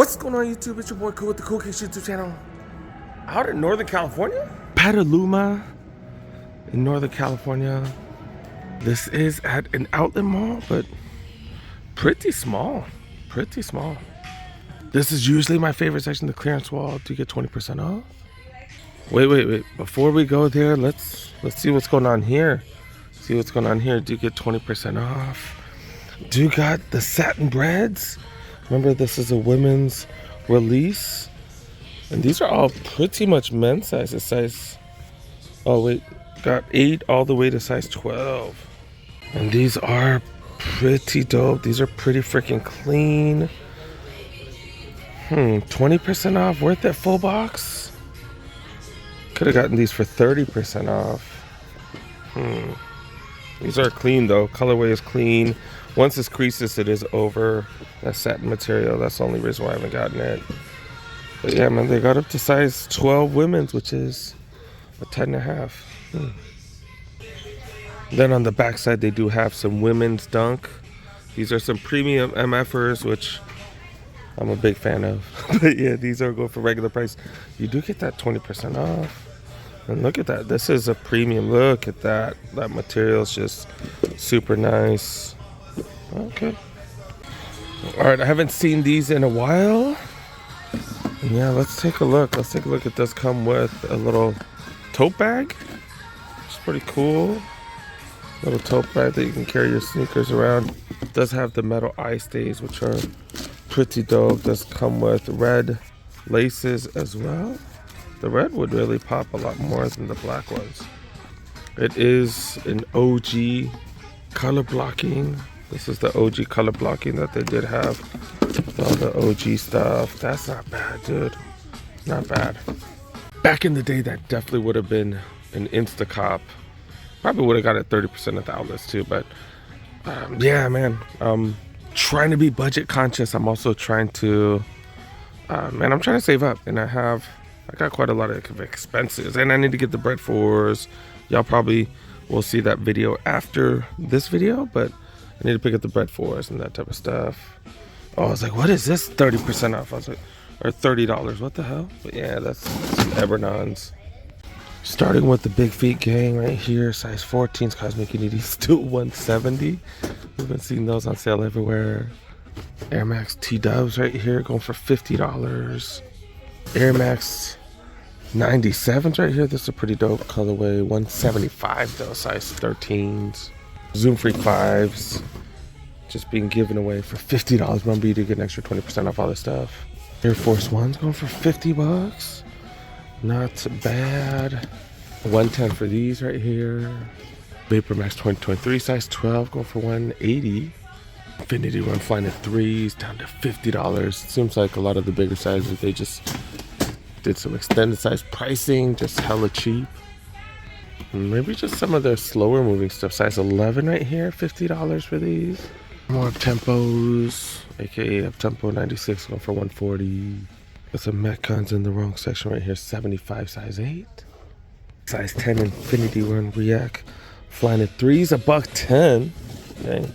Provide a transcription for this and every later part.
What's going on YouTube? It's your boy Cool with the Cool Kids YouTube channel. Out in Northern California? Petaluma in Northern California. This is at an outlet mall, but pretty small. Pretty small. This is usually my favorite section, the clearance wall. Do you get 20% off? Wait. Before we go there, let's see what's going on here. See what's going on here. Do you get 20% off? Do you got the satin breads? Remember, this is a women's release. And these are all pretty much men's sizes. Size, oh wait, got 8 all the way to size 12. And these are pretty dope. These are pretty freaking clean. 20% off, worth that full box? Could have gotten these for 30% off. These are clean though. Colorway is clean. Once this creases, it is over. That satin material. That's the only reason why I haven't gotten it. But yeah, man, they got up to size 12 women's, which is a 10.5. Then on the back side, they do have some women's dunk. These are some premium MFers, which I'm a big fan of. But yeah, these are going for regular price. You do get that 20% off. And look at that. This is a premium. Look at that. That material is just super nice. Okay. All right, I haven't seen these in a while. Yeah, let's take a look. It does come with a little tote bag. It's pretty cool. Little tote bag that you can carry your sneakers around. It does have the metal eye stays, which are pretty dope. Does come with red laces as well. The red would really pop a lot more than the black ones. It is an OG color blocking. This is the OG color blocking that they did have. All the OG stuff. That's not bad, dude. Not bad. Back in the day, that definitely would have been an Instacop. Probably would have got it 30% at the outlets too. But yeah, man. Trying to be budget conscious. I'm also trying to, man, I'm trying to save up. And I got quite a lot of expenses. And I need to get the bread fours. Y'all probably will see that video after this video. But I need to pick up the bread fours and that type of stuff. Oh, I was like, what is this 30% off? I was like, or $30. What the hell? But yeah, that's some Ebernons. Starting with the big feet gang right here. Size 14s, Cosmic Unity, still $170. We've been seeing those on sale everywhere. Air Max T-Dubs right here going for $50. Air Max 97s right here. This is a pretty dope colorway. $175 though, size 13s. Zoom Freak 5s just being given away for $50. Remember, you do get an extra 20% off all this stuff. Air Force Ones going for $50. Not bad. 110 for these right here. Vapor Max 2023 size 12 going for $180. Infinity Run flying at 3s down to $50. Seems like a lot of the bigger sizes, they just did some extended size pricing, just hella cheap. Maybe just some of their slower moving stuff. Size 11 right here, $50 for these. More Up-Tempos, aka Up-Tempo 96 going for $140. Got some Metcons in the wrong section right here, 75 size 8. Size 10 Infinity Run React flying at 3s, $110. Dang.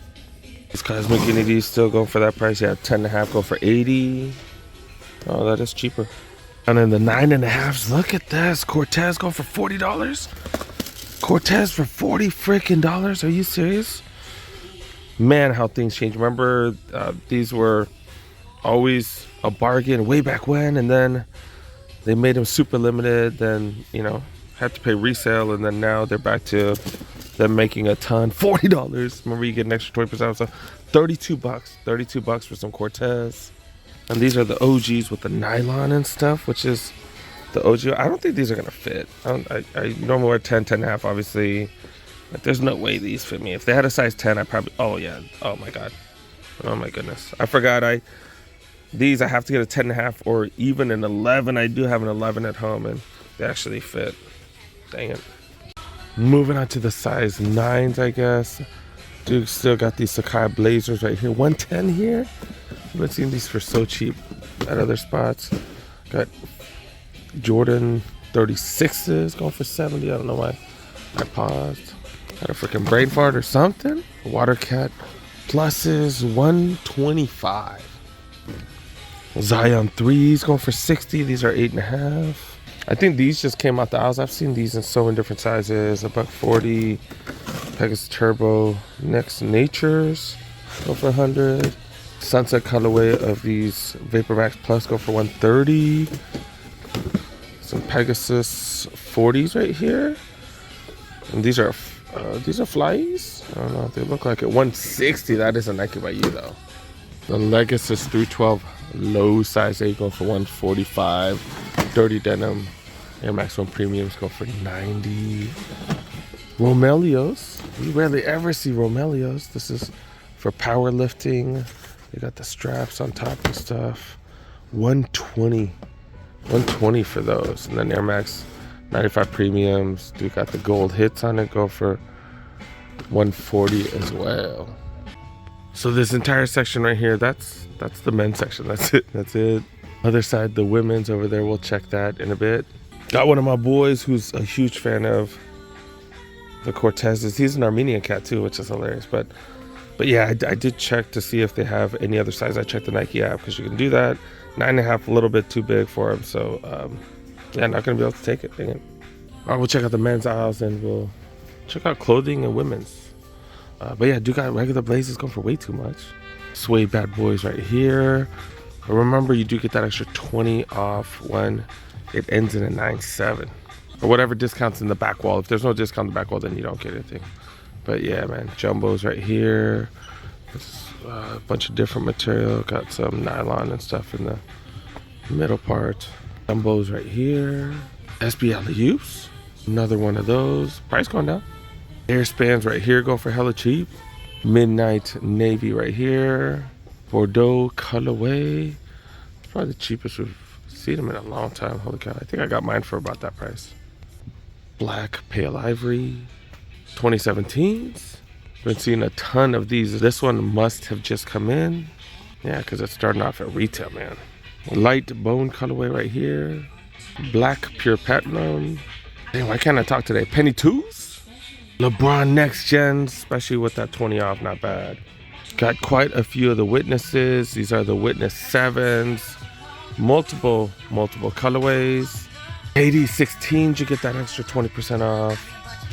This Cosmic Unity is still going for that price. Yeah, 10.5 go for $80. Oh, that is cheaper. And then the 9.5s, look at this. Cortez going for $40. Cortez for $40 freaking dollars. Are you serious? Man, how things change. Remember, these were always a bargain way back when, and then they made them super limited. Then, you know, had to pay resale, and then now they're back to them making a ton. $40. Remember, you get an extra 20% off. So $32. $32 for some Cortez. And these are the OGs with the nylon and stuff, which is the OG. I don't think these are gonna fit. I normally wear 10, 10.5, obviously. But there's no way these fit me. If they had a size 10, I probably, oh yeah, oh my god. Oh my goodness. I forgot these I have to get a 10.5 or even an 11. I do have an 11 at home and they actually fit. Dang it. Moving on to the size 9s, I guess. Dude, still got these Sakai Blazers right here. 110 here. I've been seeing these for so cheap at other spots. Got Jordan 36s going for $70. I don't know why I paused. Got a freaking brain fart or something. Watercat Pluses $125. Zion 3s going for 60. These are 8.5. I think these just came out the aisles. I've seen these in so many different sizes. $140. Pegasus Turbo. Next Natures go for 100. Sunset colorway of these Vapor Max Plus go for 130. Some Pegasus 40s right here. And these are flies. I don't know if they look like it. 160. That is a Nike by you though. The Legacy 312 low size 8 going for 145. Dirty Denim Air Max 1 Premiums go for 90. Romelios. You rarely ever see Romelios. This is for powerlifting. They got the straps on top and stuff. 120. 120 for those. And then Air Max 95 Premiums. Do got the gold hits on it. Go for 140 as well. So this entire section right here, that's the men's section. That's it. Other side, the women's over there. We'll check that in a bit. Got one of my boys who's a huge fan of the Cortezes. He's an Armenian cat too, which is hilarious. But yeah, I did check to see if they have any other size. I checked the Nike app because you can do that. 9.5, a little bit too big for him. So yeah, not gonna be able to take it. Dang it. All right, we'll check out the men's aisles and we'll check out clothing and women's. But yeah, do got regular blazers going for way too much. Suede Bad Boys right here. But remember, you do get that extra 20 off when it ends in a 9.7. Or whatever discounts in the back wall. If there's no discount in the back wall, then you don't get anything. But yeah, man, Jumbos right here. A bunch of different material. Got some nylon and stuff in the middle part. Jumbos right here. SB Alley-Oops. Another one of those. Price going down. Airspans right here go for hella cheap. Midnight Navy right here. Bordeaux colorway. It's probably the cheapest we've seen them in a long time. Holy cow. I think I got mine for about that price. Black Pale Ivory. 2017s. Been seeing a ton of these. This one must have just come in. Yeah, because it's starting off at retail, man. Light bone colorway right here. Black Pure Platinum. Dang, why can't I talk today? Penny 2s? LeBron Next Gen, especially with that 20 off, not bad. Got quite a few of the Witnesses. These are the Witness 7s. Multiple colorways. AD 16s, you get that extra 20% off.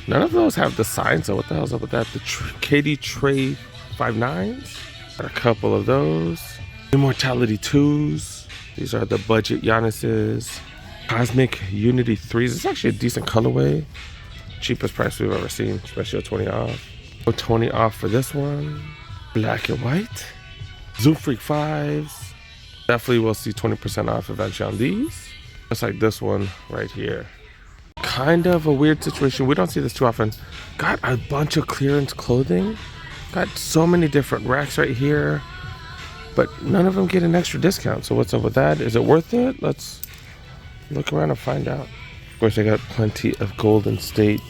None of those have the signs, so what the hell's up with that? The KD Trey 5.9s. Got a couple of those. Immortality 2s. These are the budget Giannis's. Cosmic Unity 3s. It's actually a decent colorway. Cheapest price we've ever seen, especially a 20 off. 20 off for this one. Black and white. Zoom Freak 5s. Definitely will see 20% off eventually on these. Just like this one right here. Kind of a weird situation. We don't see this too often. Got a bunch of clearance clothing. Got so many different racks right here. But none of them get an extra discount. So what's up with that? Is it worth it? Let's look around and find out. Of course, I got plenty of Golden State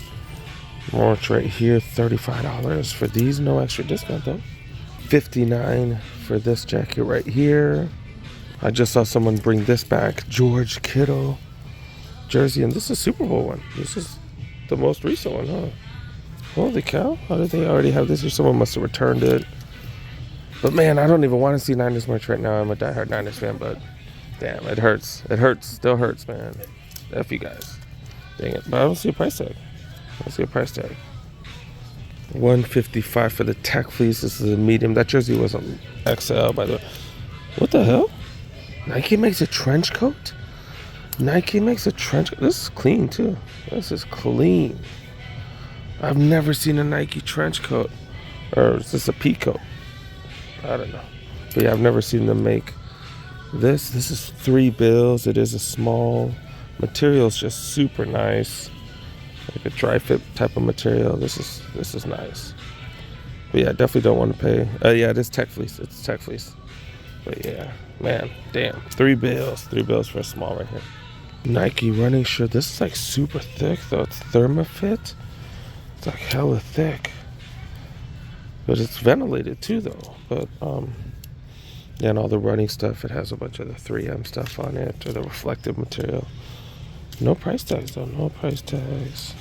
merch right here. $35 for these. No extra discount though. $59 for this jacket right here. I just saw someone bring this back. George Kittle jersey. And this is a Super Bowl one. This is the most recent one, huh? Holy cow. How did they already have this? Or someone must have returned it. But man, I don't even want to see Niners merch right now. I'm a diehard Niners fan, but damn, it hurts. It hurts. Still hurts, man. F you guys. Dang it. But I don't see a price tag. I don't see a price tag. $155 for the Tech Fleece. This is a medium. That jersey wasn't XL, by the way. What the hell? Nike makes a trench coat? Nike makes a trench coat. This is clean, too. This is clean. I've never seen a Nike trench coat. Or is this a pea coat? I don't know. But yeah, I've never seen them make this. This is $3. It is a small. Material is just super nice, like a dry fit type of material. This is nice. But yeah, definitely don't want to pay. Yeah, it is Tech Fleece. It's Tech Fleece. But yeah, man, damn, $3 for a small right here. Nike running shirt. This is like super thick though. It's Thermafit. It's like hella thick, but it's ventilated too though. But yeah, and all the running stuff. It has a bunch of the 3M stuff on it, or the reflective material. No price tags though, no price tags.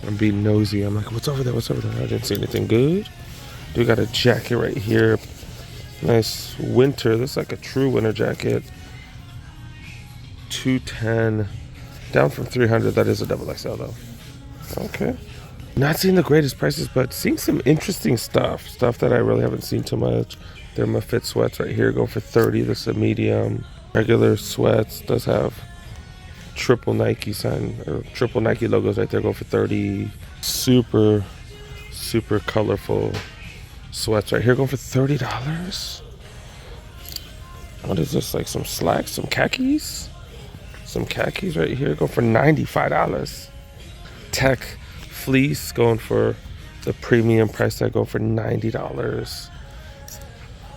I'm being nosy. I'm like, what's over there? What's over there? I didn't see anything good. We got a jacket right here. Nice winter. This is like a true winter jacket. $210, down from $300. That is a double XL though. Okay. Not seeing the greatest prices, but seeing some interesting stuff. Stuff that I really haven't seen too much. Thermofit sweats right here go for $30. This is a medium. Regular sweats does have triple Nike sign or triple Nike logos right there, go for $30. Super colorful sweats right here going for $30. What is this, like some slacks, some khakis? Some khakis right here go for $95. Tech fleece going for the premium price tag, go for $90.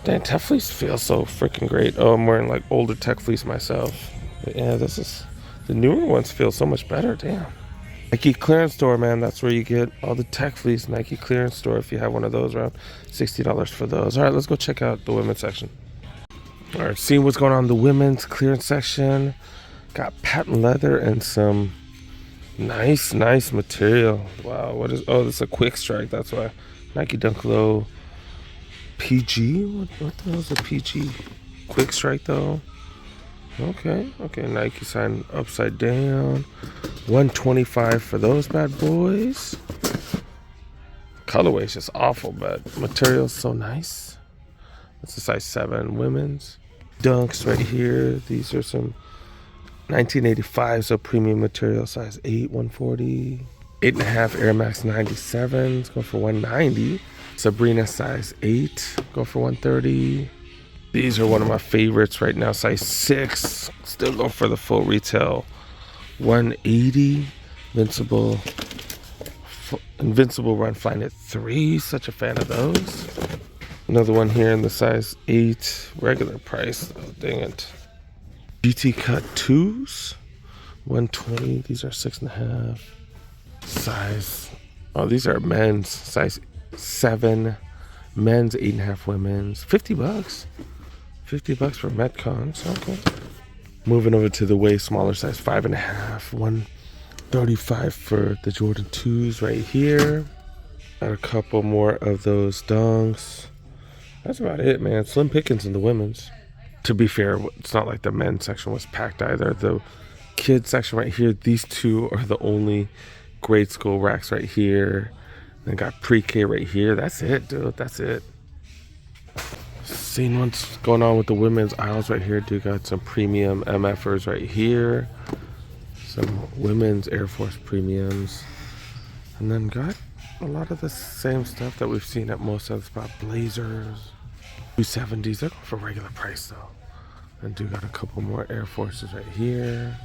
Dang, tech fleece feels so freaking great. Oh, I'm wearing like older tech fleece myself. But yeah, the newer ones feel so much better. Damn. Nike clearance store, man. That's where you get all the tech fleece. Nike clearance store. If you have one of those, around $60 for those. All right, let's go check out the women's section. All right, seeing what's going on in the women's clearance section. Got patent leather and some nice material. Wow, what is? Oh, this is a quick strike. That's why. Nike Dunk Low PG. What the hell is a PG? Quick strike though. Okay, Nike sign upside down. $125 for those bad boys. Colorway is just awful, but material's so nice. That's a size 7 women's. Dunks right here. These are some 1985, so premium material, size 8, $140. 8.5 Air Max 97s, go for $190. Sabrina size 8, go for $130. These are one of my favorites right now, size 6, still go for the full retail, $180. Invincible Run Flyknit 3, such a fan of those. Another one here in the size 8, regular price, oh dang it. GT Cut 2s, $120. These are 6.5. Size, oh, these are men's, size 7. Men's 8.5, women's $50. $50 for Metcons. Okay. Moving over to the way smaller size 5.5, $135 for the Jordan 2s right here. Got a couple more of those dunks. That's about it, man. Slim pickings in the women's. To be fair, it's not like the men's section was packed either. The kids section right here, these two are the only grade school racks right here. Then got pre-K right here. That's it, dude. That's it. Seeing what's going on with the women's aisles right here. Dude, got some premium MFers right here. Some women's Air Force premiums. And then got a lot of the same stuff that we've seen at most other spots. Blazers, 270s. They're going for regular price though. And do got a couple more Air Forces right here.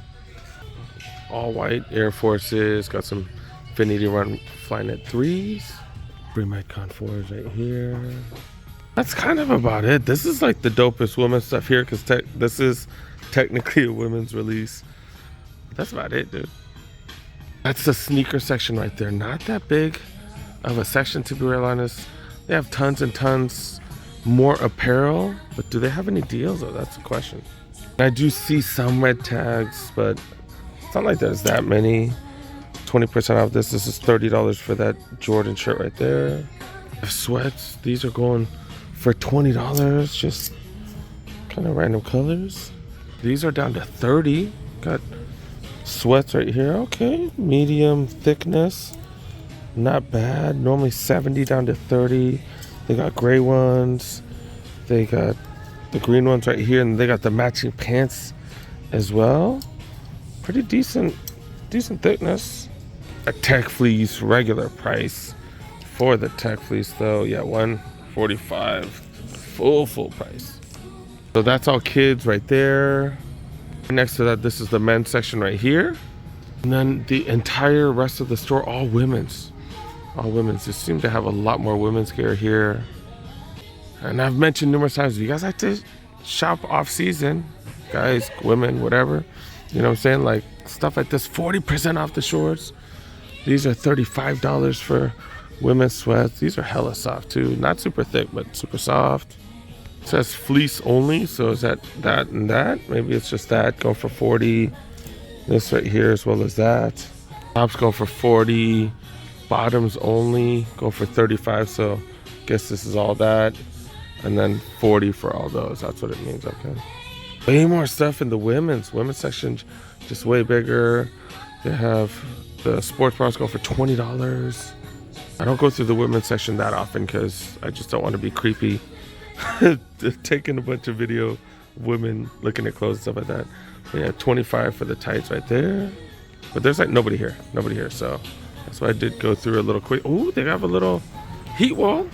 All white Air Forces. Got some Infinity Run Flyknit 3s. Free Metcon 4s right here. That's kind of about it. This is like the dopest women's stuff here because this is technically a women's release. That's about it, dude. That's the sneaker section right there. Not that big of a section, to be real honest. They have tons and tons more apparel, but do they have any deals though? That's the question. I do see some red tags, but it's not like there's that many. 20% off this. This is $30 for that Jordan shirt right there. Sweats, these are going for $20. Just kind of random colors. These are down to $30. Got sweats right here. Okay, medium thickness. Not bad. Normally $70 down to $30. They got gray ones. They got the green ones right here, and they got the matching pants as well. Pretty decent thickness. A tech fleece regular price for the tech fleece though. Yeah, $145 full price. So that's all kids right there. Next to that, this is the men's section right here, and then the entire rest of the store all women's. Just seem to have a lot more women's gear here. And I've mentioned numerous times, if you guys like to shop off season, guys, women, whatever, you know what I'm saying, like stuff like this, 40% off the shorts. These are $35 for women's sweats. These are hella soft too. Not super thick, but super soft. It says fleece only, so is that and that? Maybe it's just that, going for $40. This right here as well as that. Tops go for $40. Bottoms only go for $35, so I guess this is all that. And then 40 for all those. That's what it means. Okay. Way more stuff in the women's section, just way bigger. They have the sports bras go for $20. I don't go through the women's section that often because I just don't want to be creepy. Taking a bunch of video of women looking at clothes and stuff like that. But yeah, 25 for the tights right there. But there's like nobody here, so that's why I did go through a little quick. Oh, they have a little heat wall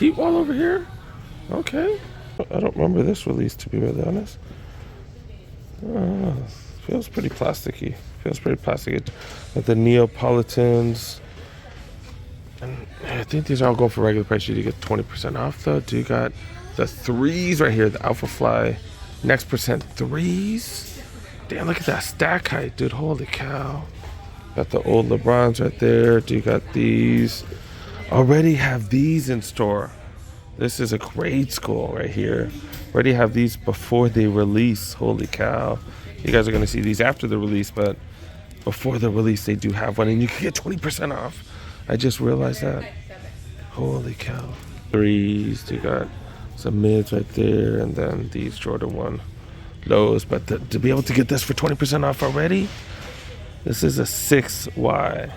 over here. Okay, I don't remember this release, to be really honest. Feels pretty plasticky. Like the Neapolitans. And I think these are all going for regular price. You get 20% off though. Do you got the threes right here, the Alpha Fly Next Percent threes? Damn, look at that stack height, dude. Holy cow. Got the old LeBrons right there. Do you got these? Already have these in store. This is a grade school right here. Already have these before they release. Holy cow. You guys are gonna see these after the release, but before the release they do have one, and you can get 20% off. I just realized that. Holy cow. Threes, you got some mids right there, and then these Jordan 1 lows. But to be able to get this for 20% off already, this is a 6Y.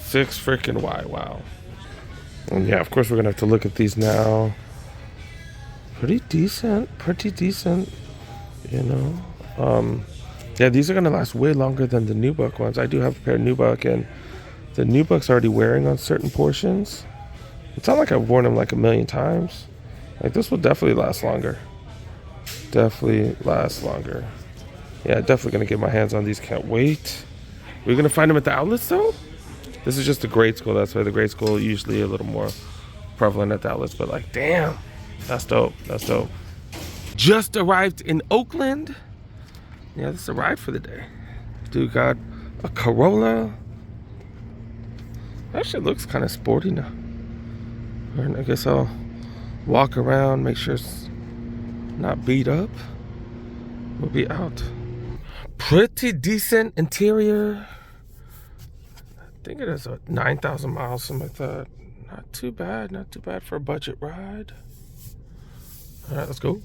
6 freaking Y, wow. And yeah, of course we're gonna have to look at these now. Pretty decent, you know. Yeah, these are gonna last way longer than the Nubuck ones. I do have a pair of Nubuck, and the Nubuck's already wearing on certain portions. It's not like I've worn them like a million times. Like this will definitely last longer. Yeah, definitely gonna get my hands on these. Can't wait. We're gonna find them at the outlets though. This is just a grade school. That's why the grade school usually a little more prevalent at the outlets. But like, damn, that's dope. Just arrived in Oakland. Yeah, this arrived for the day. Dude got a Corolla. Actually looks kind of sporty now. And I guess I'll walk around, make sure it's not beat up. We'll be out. Pretty decent interior. I think it is 9,000 miles, something like that. Not too bad for a budget ride. All right, let's go.